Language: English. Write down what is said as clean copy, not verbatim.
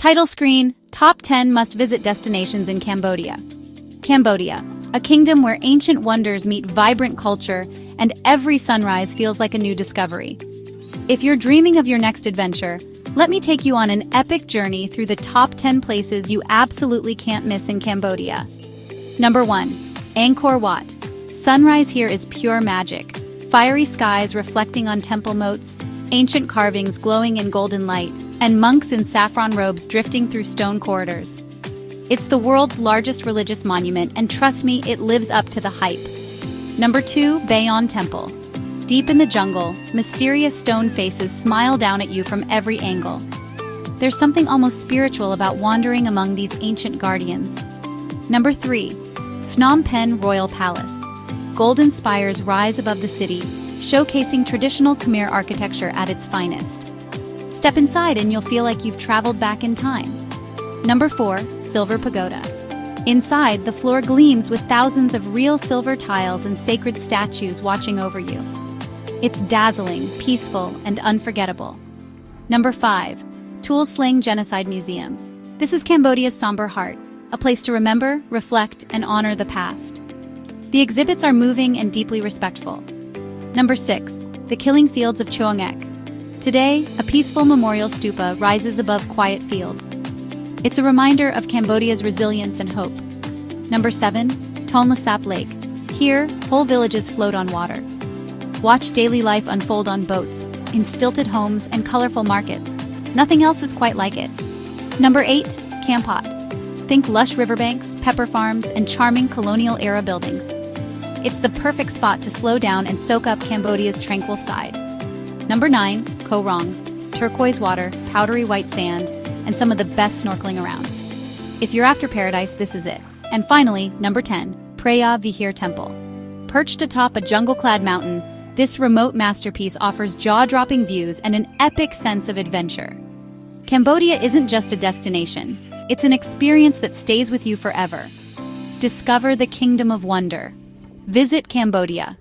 Title screen, Top 10 Must-Visit Destinations in Cambodia. Cambodia, a kingdom where ancient wonders meet vibrant culture and every sunrise feels like a new discovery. If you're dreaming of your next adventure, let me take you on an epic journey through the top 10 places you absolutely can't miss in Cambodia. Number 1. Angkor Wat. Sunrise here is pure magic. Fiery skies reflecting on temple moats, ancient carvings glowing in golden light, and monks in saffron robes drifting through stone corridors. It's the world's largest religious monument, and trust me, it lives up to the hype. Number 2. Bayon Temple. Deep in the jungle, mysterious stone faces smile down at you from every angle. There's something almost spiritual about wandering among these ancient guardians. Number 3. Phnom Penh Royal Palace. Golden spires rise above the city, showcasing traditional Khmer architecture at its finest. Step inside and you'll feel like you've traveled back in time. Number 4. Silver Pagoda. Inside, the floor gleams with thousands of real silver tiles and sacred statues watching over you. It's dazzling, peaceful, and unforgettable. Number 5. Tuol Sleng Genocide Museum. This is Cambodia's somber heart, a place to remember, reflect, and honor the past. The exhibits are moving and deeply respectful. Number 6. The Killing Fields of Choang Ek. Today, a peaceful memorial stupa rises above quiet fields. It's a reminder of Cambodia's resilience and hope. Number 7. Tonle Sap Lake. Here, whole villages float on water. Watch daily life unfold on boats, in stilted homes and colorful markets. Nothing else is quite like it. Number 8. Kampot. Think lush riverbanks, pepper farms, and charming colonial-era buildings. It's the perfect spot to slow down and soak up Cambodia's tranquil side. Number 9. Koh Rong. Turquoise water, powdery white sand, and some of the best snorkeling around. If you're after paradise, this is it. And finally, number 10. Preah Vihear Temple. Perched atop a jungle-clad mountain, this remote masterpiece offers jaw-dropping views and an epic sense of adventure. Cambodia isn't just a destination, it's an experience that stays with you forever. Discover the Kingdom of Wonder. Visit Cambodia.